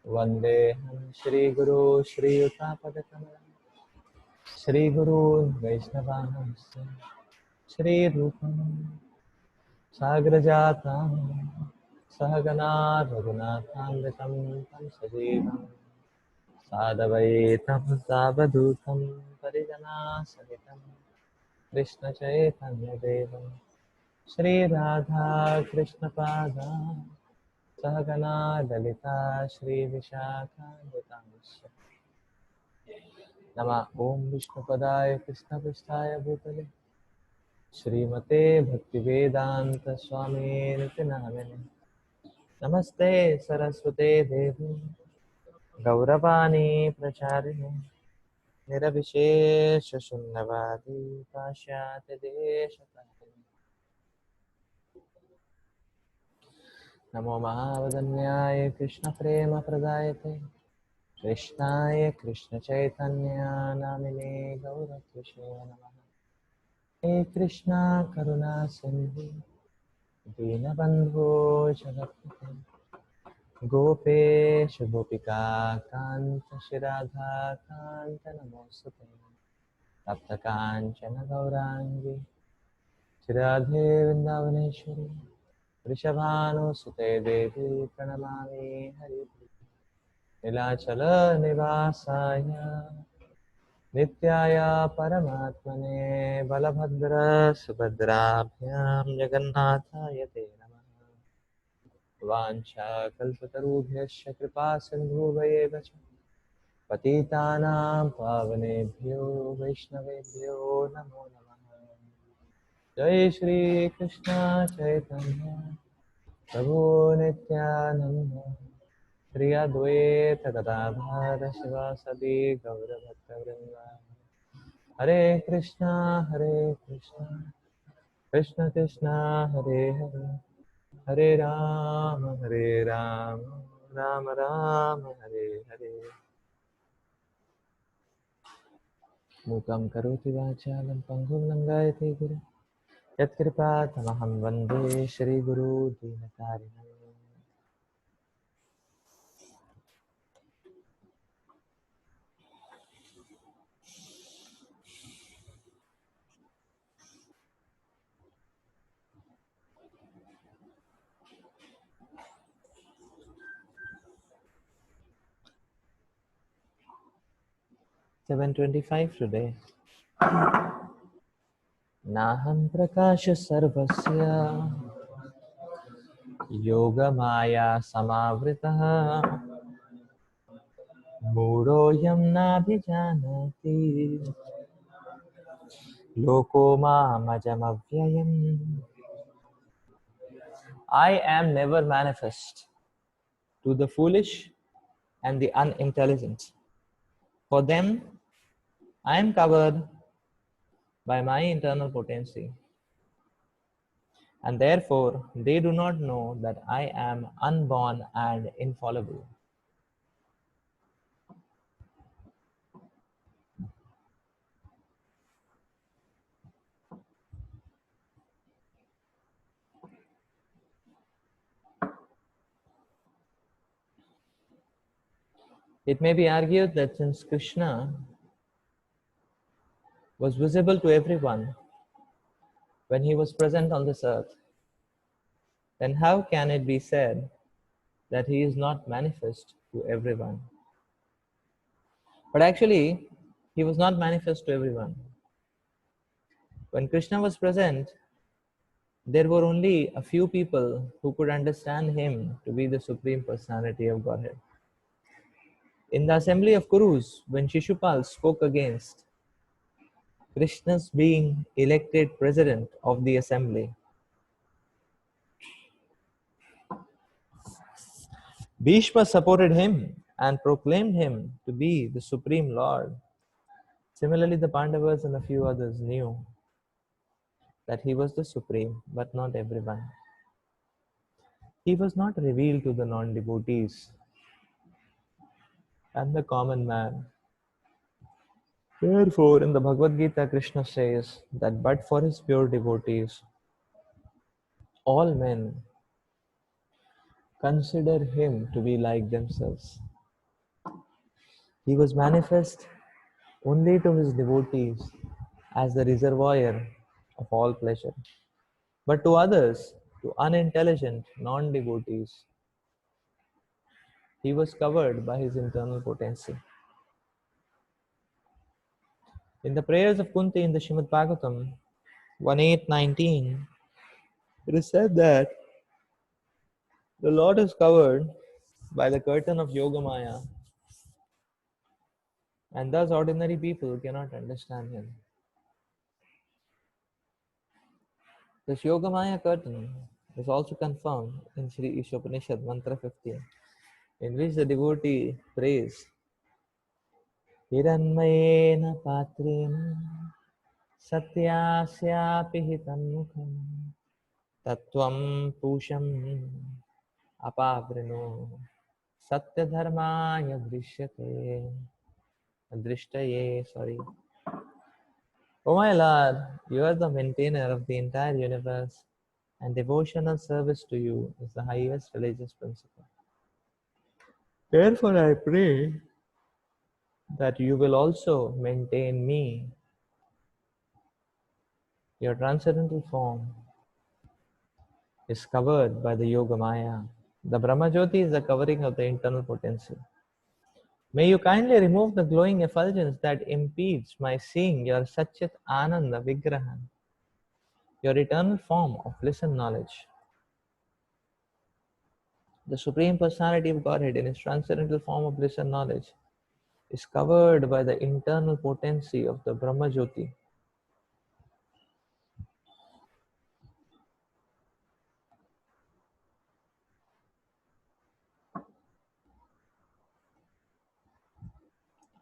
वन्देऽहं श्रीगुरो श्रीयुतापदकमलं श्रीगुरून् वैष्णवांश्च श्रीरूपं साग्रजातं सहगना रघुनाथान्वितं तं सजीवं सादवैतं सावधूतं परिजनासहितं कृष्णचैतन्यदेवं श्रीराधा कृष्णपादा सहगना ललिता श्रीविशाखान्वितांश्च नमः ॐ विष्णुपदाय कृष्णपृष्ठाय भूतले श्रीमते भक्तिवेदांत स्वामिनिति नामिने नमस्ते सरस्वते देवी गौरवाणी प्रचारिणे निरविशेष शून्यवादी पाश्चात्य देशतारिणे नमो महावदन्याय कृष्ण प्रेम प्रदायते कृष्णाय कृष्ण चैतन्य नामिने गौरकृष्णे नमः हे कृष्णा करुणा सिंधु दीनबन्धो जगत्पते गोपेश गोपिका कांत राधा कांत नमोस्तुते तप्त कांचन गौरांगी राधे वृंदावनेश्वरी वृषभानुसुते देवी प्रणमामि हरिप्रिये नीलाचल निवासाय नित्याय परमात्मने बलभद्र सुभद्राभ्यां जगन्नाथाय ते नमः वाञ्छाकल्पतरुभ्यश्च कृपा सिन्धुभयेव च पतितानां पावनेभ्यो वैष्णवेभ्यो नमो नमः जय श्री कृष्ण चैतन्य प्रभु नित्यानंद श्री अद्वैत गदाधर शिवासदि गौरभक्तवृंद हरे कृष्णा कृष्ण कृष्णा हरे हरे हरे राम राम राम हरे हरे मूकं करोति वाचालं पङ्गुं लङ्घयते गिरिं यत्कृपातमहं वन्दे श्रीगुरु दीनतारिणम् 725 today. नाहं प्रकाश सर्वस्य योगमाया समावृतः मूढोऽयं नाभिजानाति लोको मामजमव्ययम् I am never manifest to the foolish and the unintelligent. For them, I am covered by my internal potency, and therefore they do not know that I am unborn and infallible. It may be argued that since Krishna was visible to everyone when he was present on this earth, then how can it be said that he is not manifest to everyone? But actually, he was not manifest to everyone. When Krishna was present, there were only a few people who could understand him to be the Supreme Personality of Godhead. In the assembly of Kurus, when Shishupal spoke against Krishna's being elected president of the assembly, Bhishma supported him and proclaimed him to be the Supreme Lord. Similarly, the Pandavas and a few others knew that he was the Supreme, but not everyone. He was not revealed to the non-devotees and the common man. Therefore, in the Bhagavad Gita, Krishna says that but for his pure devotees, all men consider him to be like themselves. He was manifest only to his devotees as the reservoir of all pleasure. But to others, to unintelligent non devotees, he was covered by his internal potency. In the prayers of Kunti in the Srimad Bhagavatam 1:8-19, it is said that the Lord is covered by the curtain of Yogamaya, and thus ordinary people cannot understand him. This Yogamaya curtain is also confirmed in Sri Ishopanishad Mantra 15, in which the devotee prays हिरण्मयेन पात्रेण सत्यास्यापि हितन्मुखम् तत्त्वं पूषम् अपावृणो सत्यधर्माय दृष्टये sorry. O my Lord, you are the maintainer of the entire universe, and devotional service to you is the highest religious principle. Therefore, I pray that you will also maintain me. Your transcendental form is covered by the Yoga Maya. The Brahmajyoti is the covering of the internal potency. May you kindly remove the glowing effulgence that impedes my seeing your Satchit Ananda Vigraha, your eternal form of bliss and knowledge. The Supreme Personality of Godhead in its transcendental form of bliss and knowledge is covered by the internal potency of the Brahmajyoti.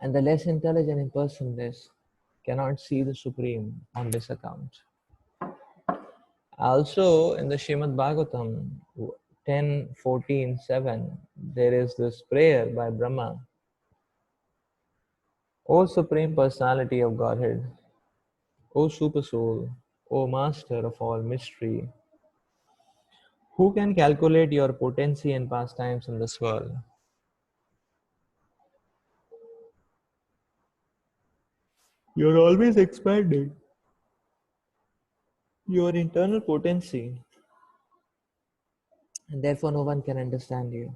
And the less intelligent and personless cannot see the Supreme on this account. Also, in the Shrimad Bhagavatam 10:14-7, there is this prayer by Brahma. O Supreme Personality of Godhead, O Super Soul, O Master of all mystery, who can calculate your potency and pastimes in this world? You are always expanding your internal potency, and therefore no one can understand you.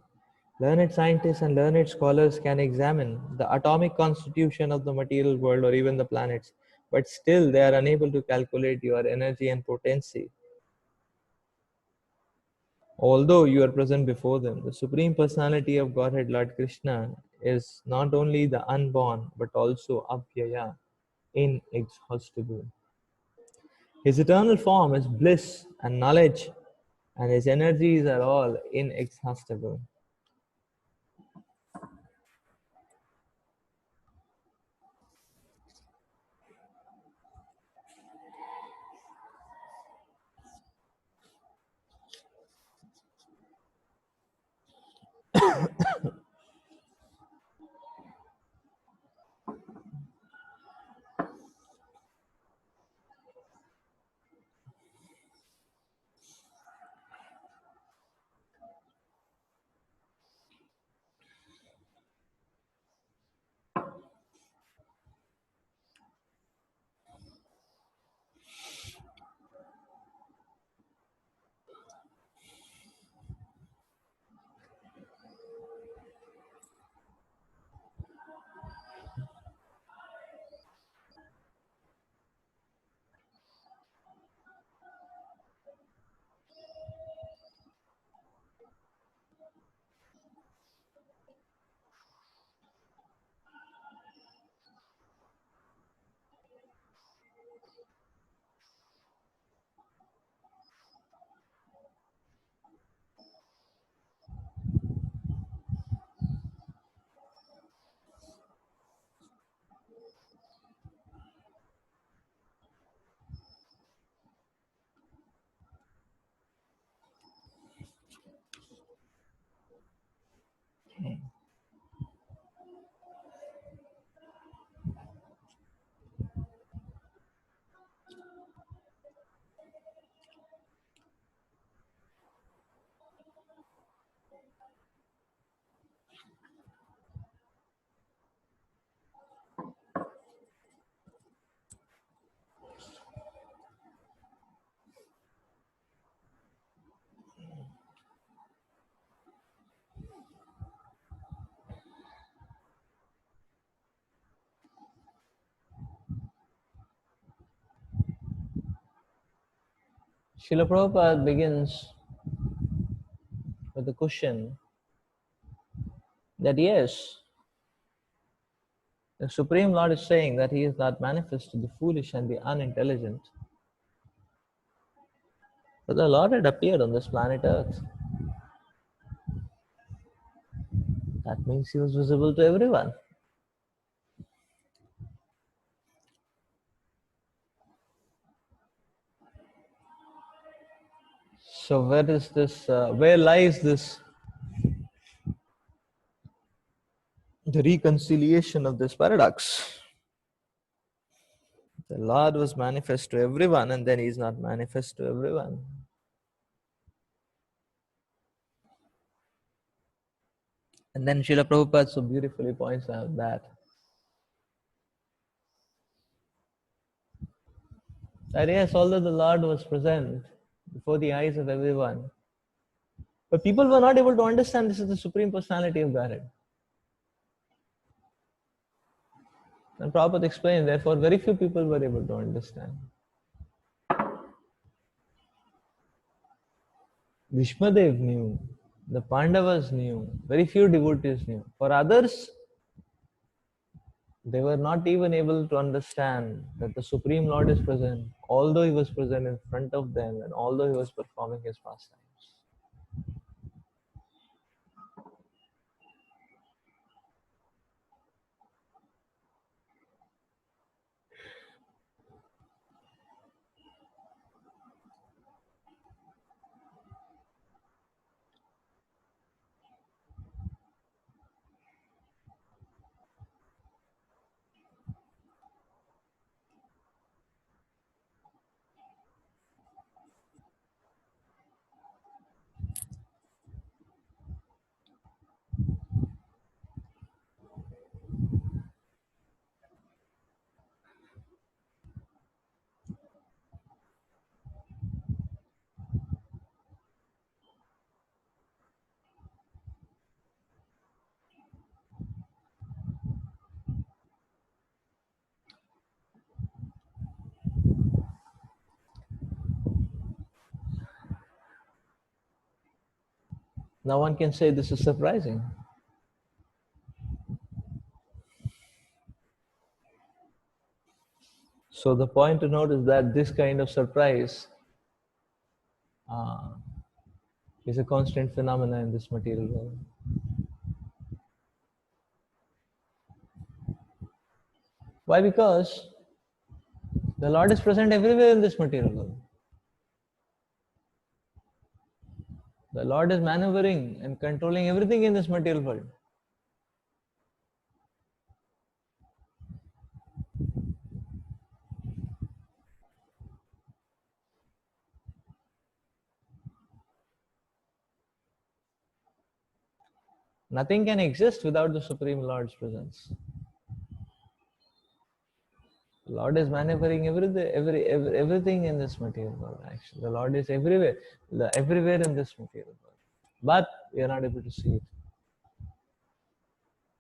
Learned scientists and learned scholars can examine the atomic constitution of the material world or even the planets, but still they are unable to calculate your energy and potency. Although you are present before them, the Supreme Personality of Godhead, Lord Krishna, is not only the unborn but also Abhyaya, inexhaustible. His eternal form is bliss and knowledge, and his energies are all inexhaustible. Srila Prabhupada begins with the question that yes, the Supreme Lord is saying that He is not manifest to the foolish and the unintelligent. But the Lord had appeared on this planet Earth. That means He was visible to everyone. So where is this? Where lies this? The reconciliation of this paradox. The Lord was manifest to everyone, and then He is not manifest to everyone. And then Srila Prabhupada so beautifully points out that yes, although the Lord was present before the eyes of everyone, but people were not able to understand this is the Supreme Personality of Godhead. And Prabhupada explained, therefore, very few people were able to understand. Bhishmadev knew, the Pandavas knew, very few devotees knew. For others, they were not even able to understand that the Supreme Lord is present, although He was present in front of them and although He was performing His pastimes. Now one can say this is surprising. So the point to note is that this kind of surprise uh, is a constant phenomena in this material world. Why? Because the Lord is present everywhere in this material world. The Lord is maneuvering and controlling everything in this material world. Nothing can exist without the Supreme Lord's presence. The Lord is maneuvering everything in this material world. Actually, the Lord is everywhere, everywhere in this material world. But we are not able to see it.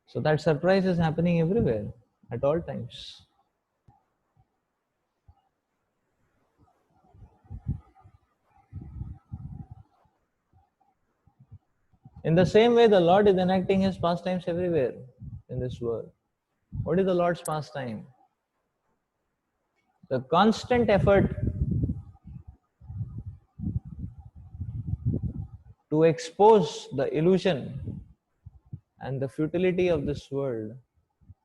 So that surprise is happening everywhere, at all times. In the same way, the Lord is enacting His pastimes everywhere in this world. What is the Lord's pastime? The constant effort to expose the illusion and the futility of this world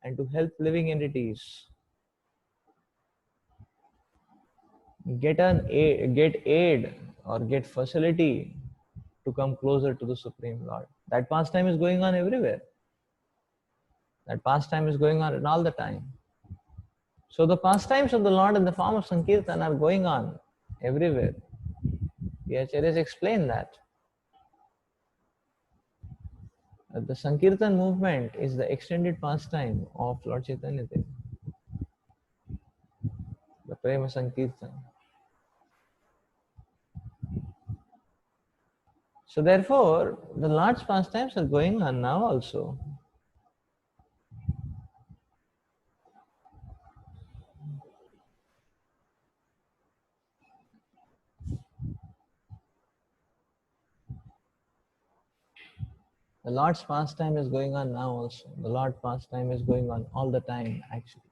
and to help living entities get aid or get facility to come closer to the Supreme Lord. That pastime is going on everywhere. That pastime is going on all the time. So the pastimes of the Lord in the form of Sankirtan are going on everywhere. The Acharyas explain that. The Sankirtan movement is the extended pastime of Lord Chaitanya Dev, the Prema Sankirtan. So therefore, the Lord's pastimes are going on now also. The Lord's pastime is going on now also. The Lord's pastime is going on all the time actually.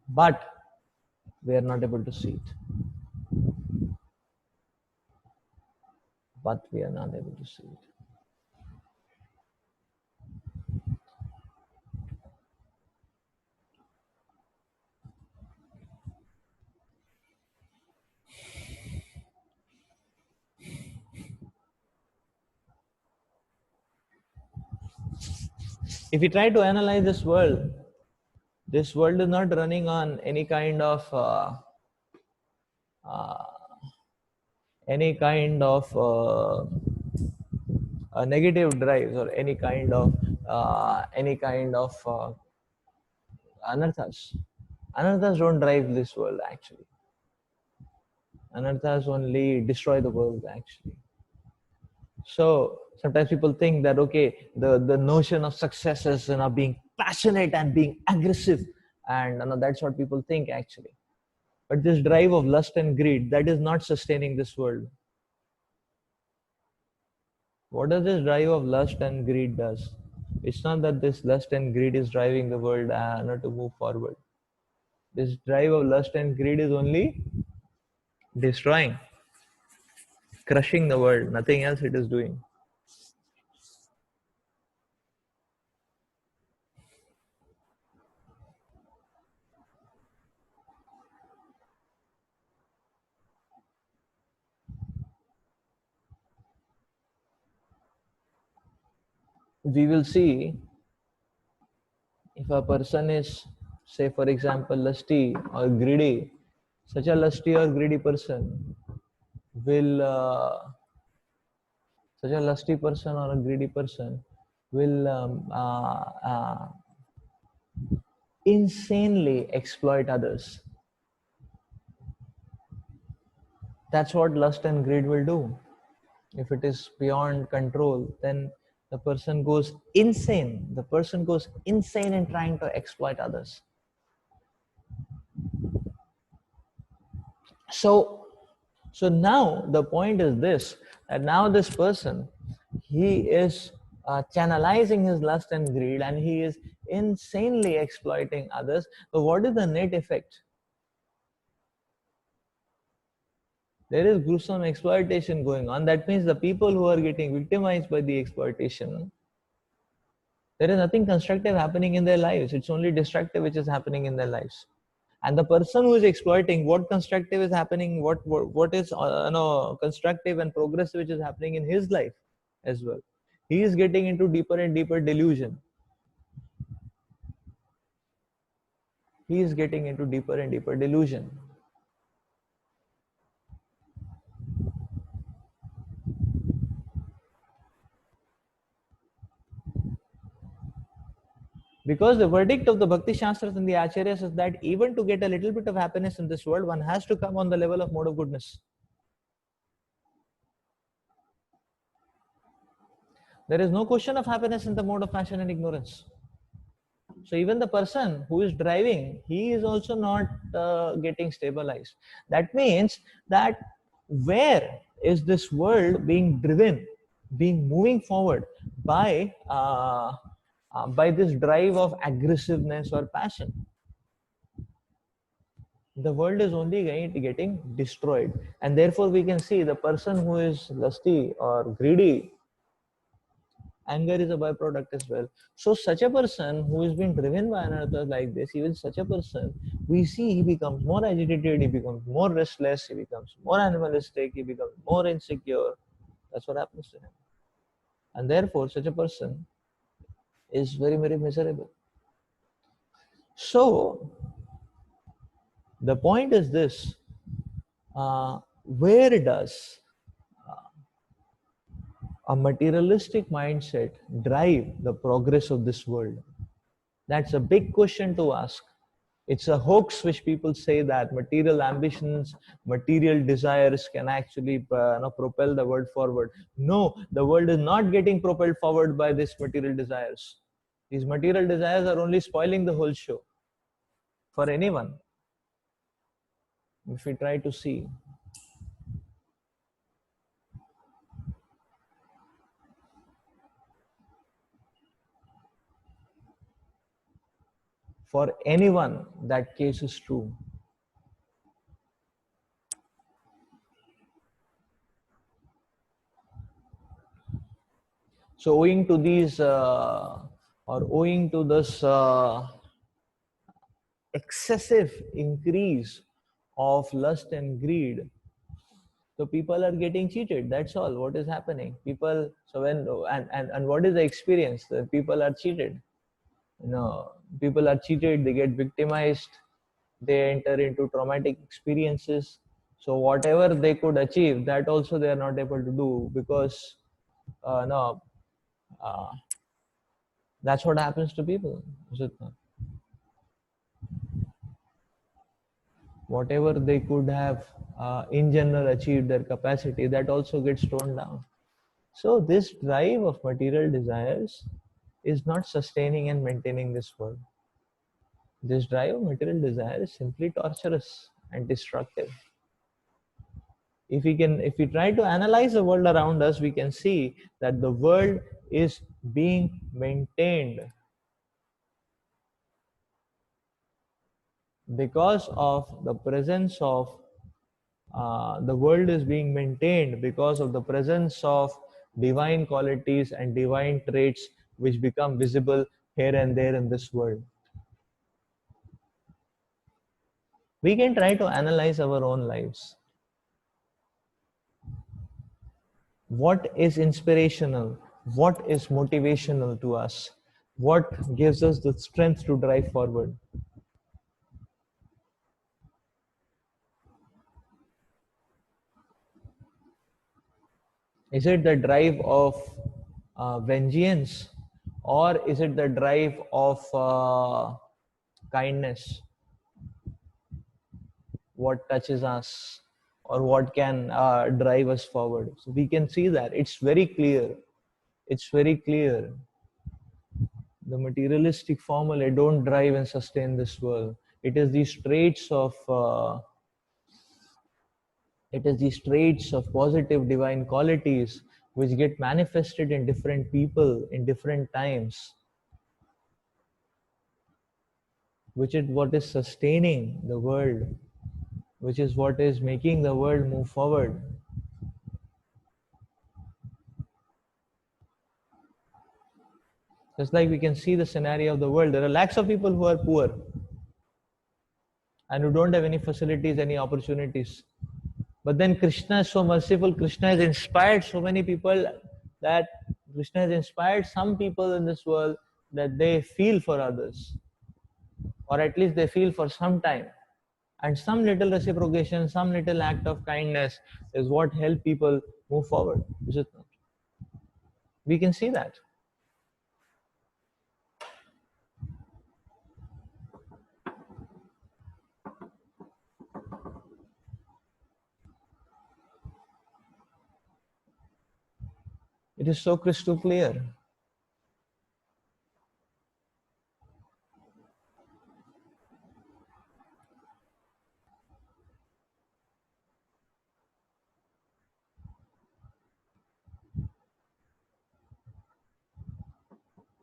But we are not able to see it. But we are not able to see it. If we try to analyze this world is not running on uh, any kind of negative drives or any kind of anarthas. Anarthas don't drive this world actually. Anarthas only destroy the world actually. So sometimes people think that okay, the notion of success is being passionate and being aggressive, and that's what people think actually. But this drive of lust and greed, that is not sustaining this world. What does this drive of lust and greed does? It's not that this lust and greed is driving the world not to move forward. This drive of lust and greed is only destroying, crushing the world. Nothing else it is doing. We will see if a person is, say, for example, lusty or greedy, such a lusty or greedy person will, such a lusty person or a greedy person will insanely exploit others. That's what lust and greed will do. If it is beyond control, then the person goes insane. The person goes insane in trying to exploit others. So, so now the point is this: that now this person, he is channelizing his lust and greed, and he is insanely exploiting others. So, what is the net effect? There is gruesome exploitation going on. That means the people who are getting victimized by the exploitation, there is nothing constructive happening in their lives. It's only destructive which is happening in their lives. And the person who is exploiting, what constructive is happening, what is constructive and progressive which is happening in his life as well. He is getting into deeper and deeper delusion. He is getting into deeper and deeper delusion. Because the verdict of the Bhakti Shastras and the Acharyas is that even to get a little bit of happiness in this world, one has to come on the level of mode of goodness. There is no question of happiness in the mode of passion and ignorance. So even the person who is driving, he is also not getting stabilized. That means that where is this world being driven, being moving forward by this drive of aggressiveness or passion? The world is only getting destroyed, and therefore we can see the person who is lusty or greedy, anger is a byproduct as well. So such a person who is being driven by another like this, even such a person, we see he becomes more agitated, he becomes more restless, he becomes more animalistic, he becomes more insecure. That's what happens to him. And therefore such a person is very, very miserable. So the point is this, where does a materialistic mindset drive the progress of this world? That's a big question to ask. It's a hoax which people say that material ambitions, material desires can actually propel the world forward. No, the world is not getting propelled forward by these material desires. These material desires are only spoiling the whole show for anyone. If we try to see, For anyone, that case is true. So owing to these, or owing to this excessive increase of lust and greed, so people are getting cheated. That's all what is happening. People, so when, and what is the experience? That people are cheated. You know, people are cheated, they get victimized, they enter into traumatic experiences. So whatever they could achieve, that also they are not able to do, because no, uh, that's what happens to people, is it not? Whatever they could have in general achieved their capacity, that also gets toned down. So this drive of material desires is not sustaining and maintaining this world. This drive of material desire is simply torturous and destructive. If we try to analyze the world around us, we can see that the world is being maintained because of the presence of the world is being maintained because of the presence of divine qualities and divine traits which become visible here and there in this world. We can try to analyze our own lives. What is inspirational? What is motivational to us? What gives us the strength to drive forward? Is it the drive of vengeance, or is it the drive of kindness? What touches us, or what can drive us forward? So we can see that it's very clear. It's very clear. The materialistic formula don't drive and sustain this world. It is these traits of positive divine qualities which get manifested in different people in different times, which is what is sustaining the world, which is what is making the world move forward. Just like we can see the scenario of the world, there are lakhs of people who are poor and who don't have any facilities, any opportunities. But then Krishna is so merciful. Krishna has inspired so many people, that Krishna has inspired some people in this world that they feel for others, or at least they feel for some time. And some little reciprocation, some little act of kindness is what help people move forward. Is it not? We can see that. It is so crystal clear.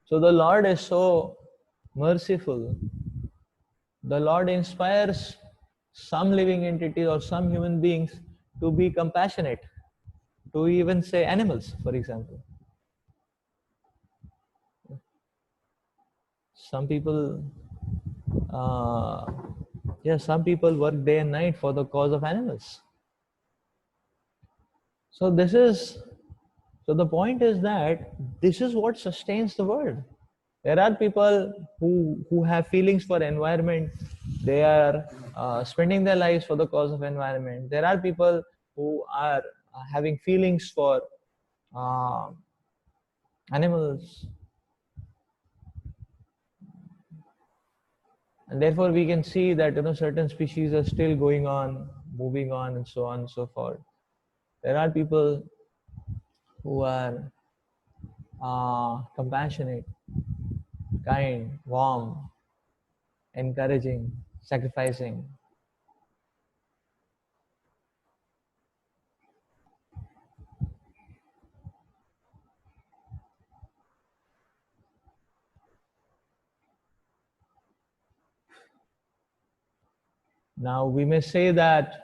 So the Lord is so merciful. The Lord inspires some living entity or some human beings to be compassionate, to even say animals, for example. Some people, uh, yeah, some people work day and night for the cause of animals. So this is, so the point is that this is what sustains the world. There are people who have feelings for environment. They are spending their lives for the cause of environment. There are people who are having feelings for uh, animals, and therefore we can see that certain species are still going on, moving on, and so on and so forth. There are people who are compassionate, kind, warm, encouraging, sacrificing. Now we may say that,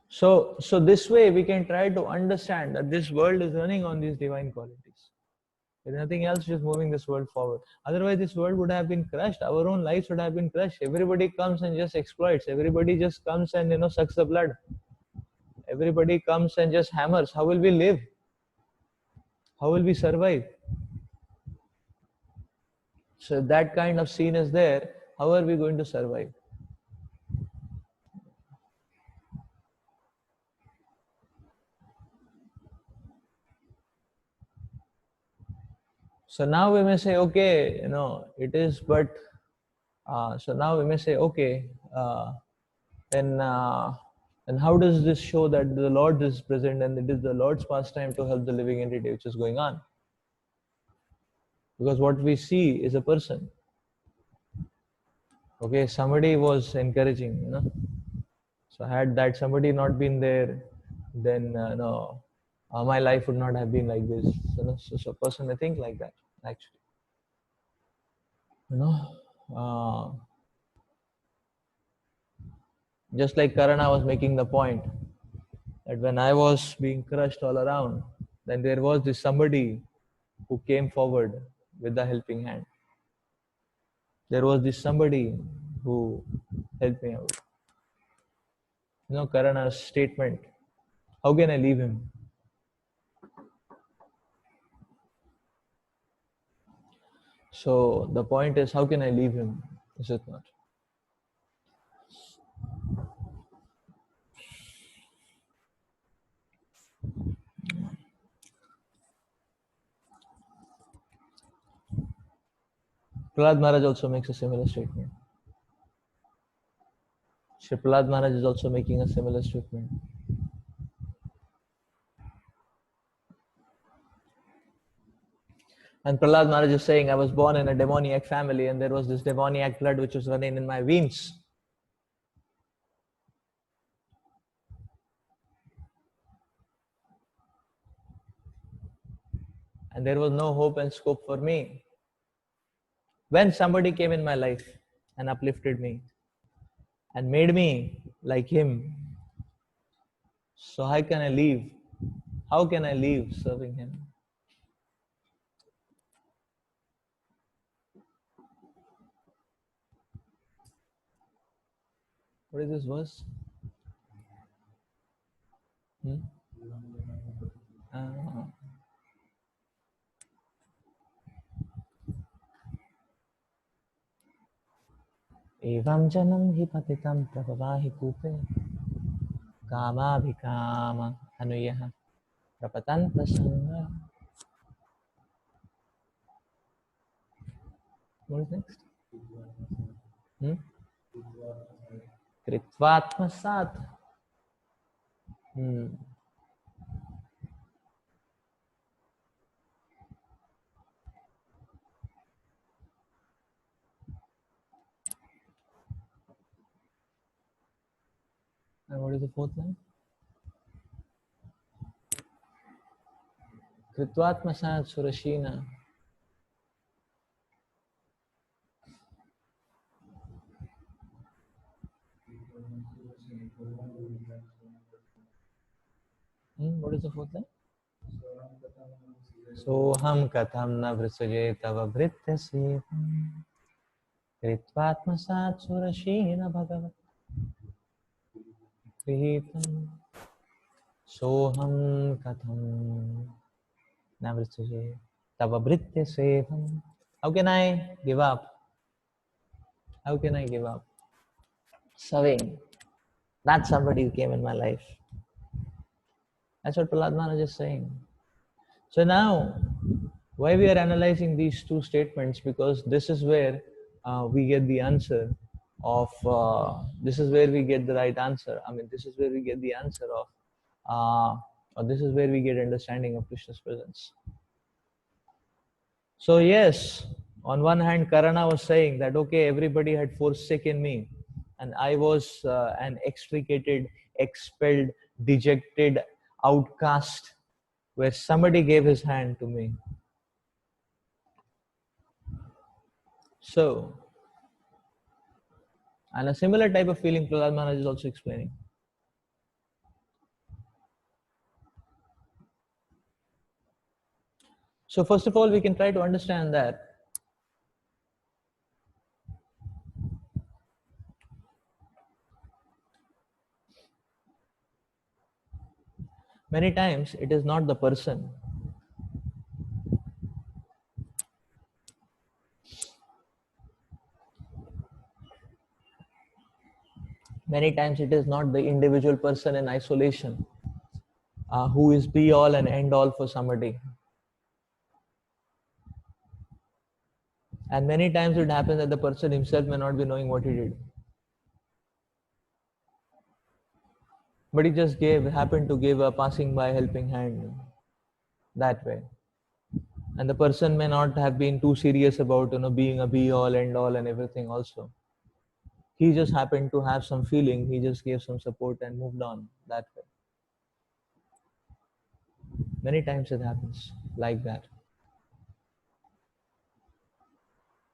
so this way we can try to understand that this world is running on these divine qualities. There's nothing else just moving this world forward. Otherwise, this world would have been crushed. Our own lives would have been crushed. Everybody comes and just exploits. Everybody just comes and sucks the blood. Everybody comes and just hammers. How will we live? How will we survive? So if that kind of scene is there, how are we going to survive? So now we may say, okay, it is, but so now we may say, okay, then and how does this show that the Lord is present and it is the Lord's pastime to help the living entity which is going on? Because what we see is a person. Okay, somebody was encouraging. So had that somebody not been there, then no, my life would not have been like this. So a person may think like that actually. You know, uh, just like Karana was making the point that when I was being crushed all around, then there was this somebody who came forward with the helping hand. There was this somebody who helped me out. Karana's statement, how can I leave him? So the point is, how can I leave him? Is it not? Prahlad Maharaj also makes a similar statement. Shri Prahlad Maharaj is also making a similar statement. And Prahlad Maharaj is saying, I was born in a demoniac family and there was this demoniac blood which was running in my veins. And there was no hope and scope for me. When somebody came in my life and uplifted me and made me like him, so how can I leave? How can I leave serving him? What is this verse? Hmm? Uh, एवं जनम हि पतितं प्रभवाहि कूपे कामाभिकाम अनुयः प्रपतन्त संग. What is next? Kritvatmasat. And what is the fourth line? Kritvatmasat surashina. What is the fourth line? Soham katham na vrisuje tava vritya sevam Kritvatmasat surashina bhagavat Krihitam. Soham katham na vrisuje tava vritya sevam. How can I give up? How can I give up? Serving. That somebody who came in my life. That's what Prahlad Maharaj is saying. So now, why we are analyzing these two statements? Because this is where we get the answer of, this is where we get the right answer. I mean, this is where we get the answer of, or this is where we get understanding of Krishna's presence. So yes, on one hand, Karana was saying that, okay, everybody had forsaken me and I was an extricated, expelled, dejected outcast where somebody gave his hand to me. So And a similar type of feeling Prahlad Maharaj is also explaining. So first of all, we can try to understand that many times it is not the person. Many times it is not the individual person in isolation who is be all and end all for somebody. And many times it happens that the person himself may not be knowing what he did. But he just happened to give a passing by helping hand that way. And the person may not have been too serious about, being a be all, end all and everything also. He just happened to have some feeling, he just gave some support and moved on that way. Many times it happens like that.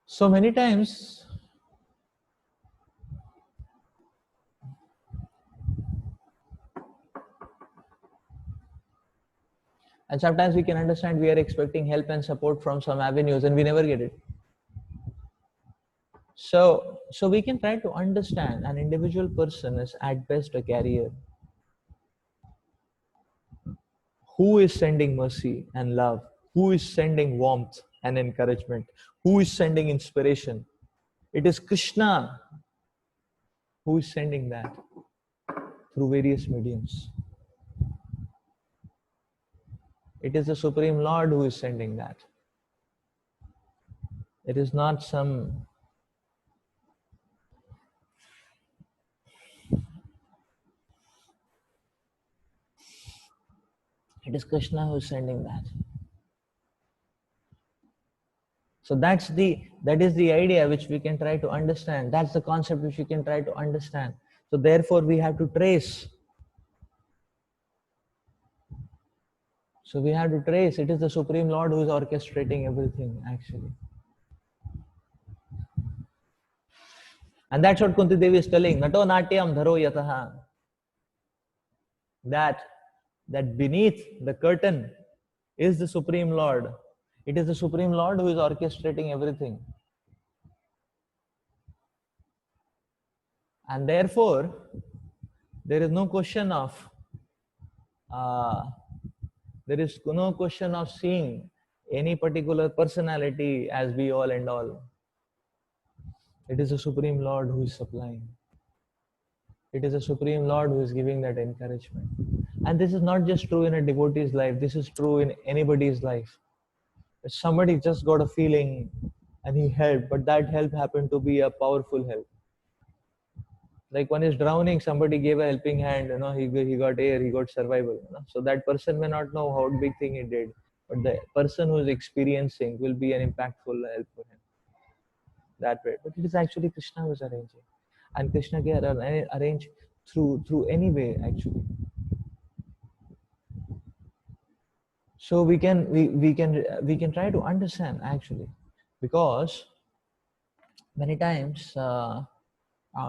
So many times, and sometimes we can understand we are expecting help and support from some avenues and we never get it. So we can try to understand an individual person is at best a carrier who is sending mercy and love, who is sending warmth and encouragement, who is sending inspiration. It is Krishna who is sending that through various mediums. It is the Supreme Lord who is sending that. It is not some it is Krishna who is sending that. So that is the idea which we can try to understand. That's the concept which we can try to understand. So therefore we have to trace. So we have to trace. It is the Supreme Lord who is orchestrating everything actually. And that's what Kunti Devi is telling. Nato natyam dharo yataha. That beneath the curtain is the Supreme Lord. It is the Supreme Lord who is orchestrating everything. And therefore, there is no question of seeing any particular personality as be all and all. It is the Supreme Lord who is supplying. It is the Supreme Lord who is giving that encouragement. And this is not just true in a devotee's life, this is true in anybody's life. If somebody just got a feeling and he helped, but that help happened to be a powerful help. Like one is drowning, somebody gave a helping hand, he got air, he got survival. So that person may not know how big thing he did, but the person who is experiencing will be an impactful help for him. That way. But it is actually Krishna who is arranging. And Krishna can arrange through any way actually. So we can try to understand actually, because many times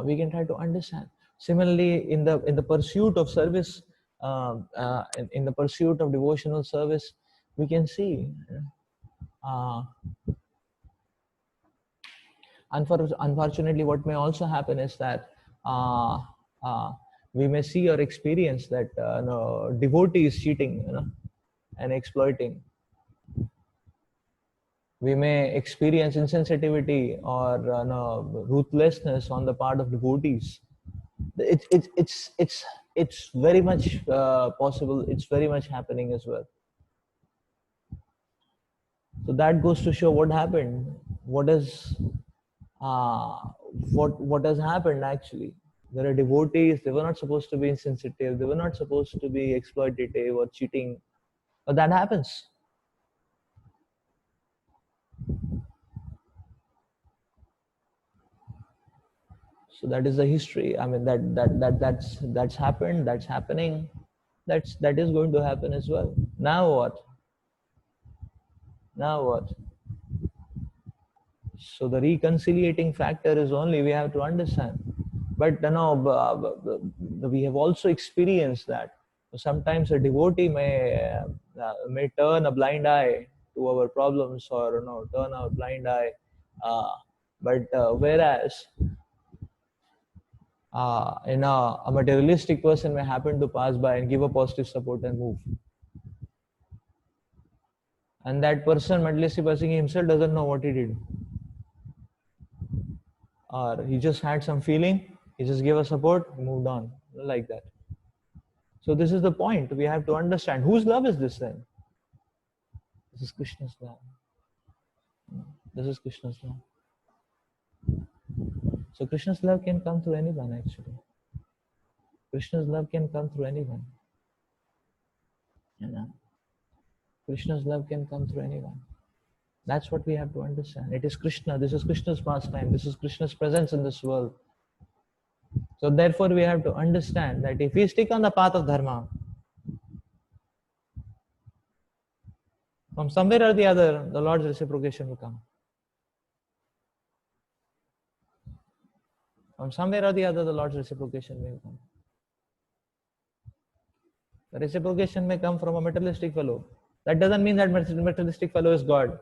we can try to understand. Similarly, in the pursuit of service, in the pursuit of devotional service, we can see. Unfortunately, what may also happen is that uh, uh, we may see or experience that devotees cheating, and exploiting. We may experience insensitivity or ruthlessness on the part of devotees. It's very much possible. It's very much happening as well. So that goes to show what happened. What is what has happened actually. There are devotees. They were not supposed to be insensitive. They were not supposed to be exploitative or cheating. But that happens. So that is the history. I mean that's happened. That's happening. That is going to happen as well. Now what? Now what? So the reconciliating factor is only we have to understand. But we have also experienced that sometimes a devotee may turn a blind eye to our problems, or turn a blind eye. Whereas a materialistic person may happen to pass by and give a positive support and move. And that person, materialistic person himself, doesn't know what he did. Or he just had some feeling, he just gave a support, moved on, like that. So this is the point. We have to understand whose love is this then? This is Krishna's love. This is Krishna's love. So Krishna's love can come through anyone actually. Krishna's love can come through anyone. Krishna's love can come through anyone. That's what we have to understand. It is Krishna. This is Krishna's pastime. This is Krishna's presence in this world. So therefore we have to understand that if we stick on the path of dharma, from somewhere or the other, the Lord's reciprocation will come. From somewhere or the other, the Lord's reciprocation will come. The reciprocation may come from a materialistic fellow. That doesn't mean that materialistic fellow is God.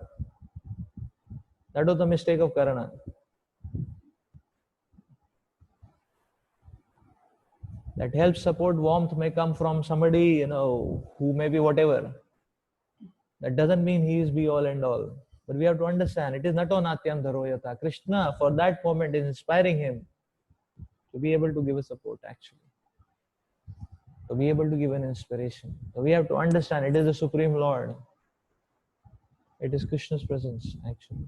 That was the mistake of Karna. That help, support, warmth may come from somebody, who may be whatever. That doesn't mean he is be all and all. But we have to understand, it is nato natyam dharoyata. Krishna, for that moment, is inspiring him to be able to give a support, actually. To be able to give an inspiration. So we have to understand, it is the Supreme Lord. It is Krishna's presence, actually.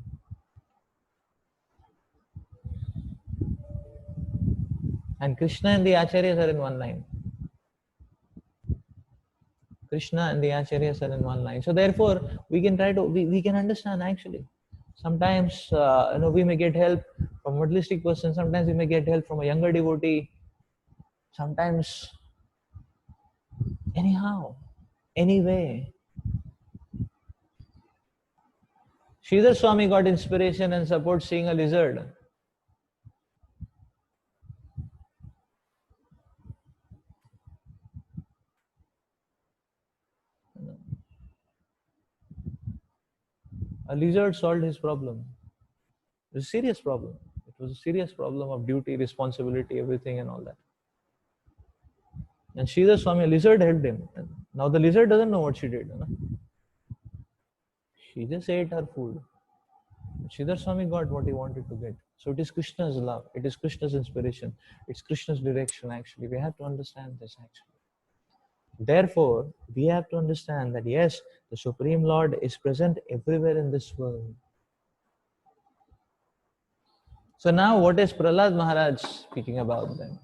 And Krishna and the Acharyas are in one line. Krishna and the Acharyas are in one line. So therefore, we can try to, we can understand actually. Sometimes, we may get help from a materialistic person. Sometimes we may get help from a younger devotee. Sometimes, anyhow, anyway. Sridhar Swami got inspiration and support seeing a lizard. A lizard solved his problem. It was a serious problem. It was a serious problem of duty, responsibility, everything and all that. And Sridhar Swami, a lizard helped him. Now the lizard doesn't know what she did. She just ate her food. Sridhar Swami got what he wanted to get. So it is Krishna's love. It is Krishna's inspiration. It's Krishna's direction, actually. We have to understand this, actually. Therefore, we have to understand that yes, the Supreme Lord is present everywhere in this world. So now what is Prahlad Maharaj speaking about then?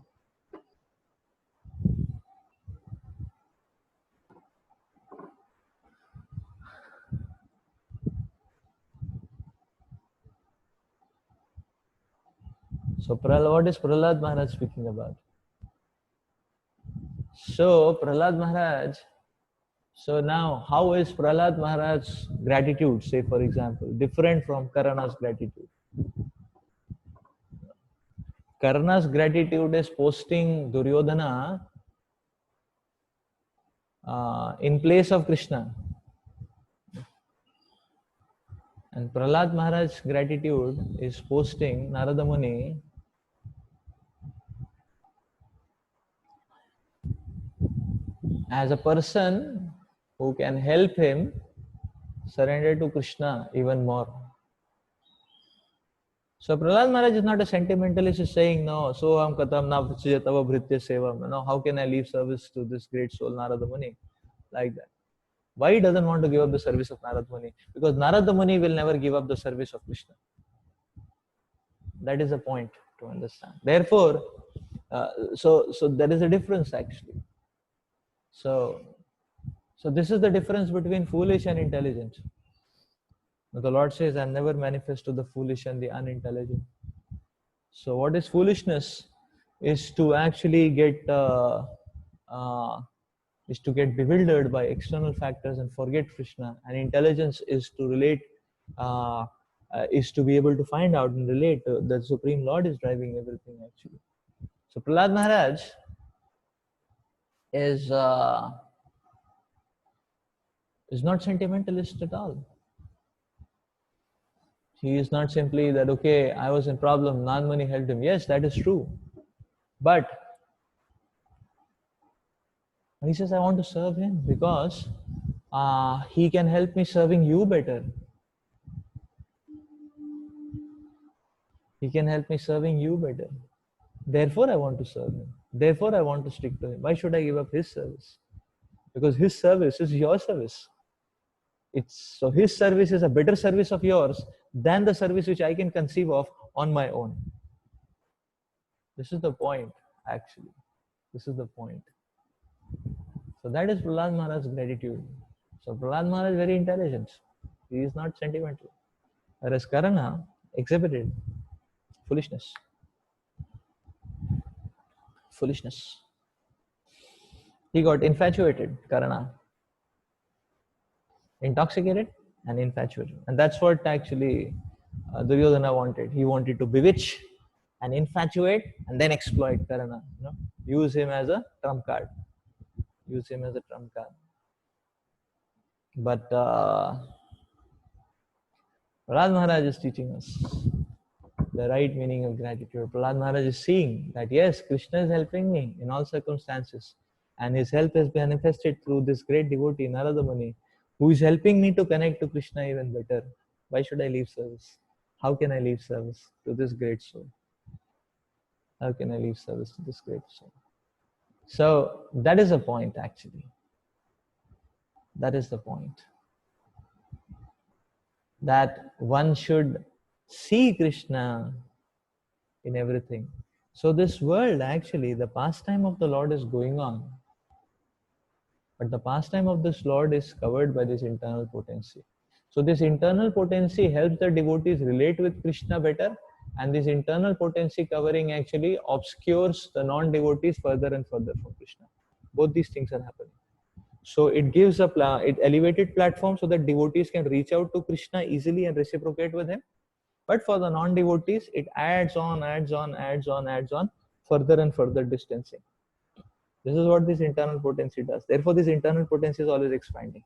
So what is Prahlad Maharaj speaking about? So Prahlad Maharaj, so now how is Prahlad Maharaj's gratitude, say for example, different from Karna's gratitude? Karna's gratitude is posting Duryodhana in place of Krishna. And Prahlad Maharaj's gratitude is posting Narada Muni as a person who can help him surrender to Krishna even more. So Prahlad Maharaj is not a sentimentalist, is saying, no, so ham katam na tava bhritya sevam. No, how can I leave service to this great soul, Narada Muni? Like that. Why he doesn't want to give up the service of Narada Muni? Because Narada Muni will never give up the service of Krishna. That is the point to understand. Therefore, so there is a difference actually. So this is the difference between foolish and intelligent. The Lord says, I never manifest to the foolish and the unintelligent. So what is foolishness? Is to actually get bewildered by external factors and forget Krishna. And intelligence is to relate, is to be able to find out and relate that the Supreme Lord is driving everything actually. So Prahlad Maharaj is not sentimentalist at all. He is not simply that, okay, I was in problem, Nagmani helped him. Yes, that is true. But he says, I want to serve him because he can help me serving you better. He can help me serving you better. Therefore, I want to serve him. Therefore, I want to stick to him. Why should I give up his service? Because his service is your service. It's so his service is a better service of yours than the service which I can conceive of on my own. This is the point, actually. This is the point. So that is Prahlad Maharaj's gratitude. So Prahlad Maharaj is very intelligent. He is not sentimental. Whereas Karna exhibited foolishness. Foolishness. He got infatuated, Karna. Intoxicated and infatuated. And that's what actually Duryodhana wanted. He wanted to bewitch and infatuate and then exploit Karna. Use him as a trump card. Use him as a trump card. But Prahlad Maharaj is teaching us the right meaning of gratitude. Prahlad Maharaj is seeing that yes, Krishna is helping me in all circumstances, and his help has been manifested through this great devotee, Narada Muni, who is helping me to connect to Krishna even better. Why should I leave service? How can I leave service to this great soul? How can I leave service to this great soul? So that is the point, actually. That is the point. That one should see Krishna in everything. So this world, actually, the pastime of the Lord is going on. But the pastime of this Lord is covered by this internal potency. So this internal potency helps the devotees relate with Krishna better, and this internal potency covering actually obscures the non-devotees further and further from Krishna. Both these things are happening. So it gives a elevated platform so that devotees can reach out to Krishna easily and reciprocate with him. But for the non-devotees, it adds on, further and further distancing. This is what this internal potency does. Therefore, this internal potency is always expanding.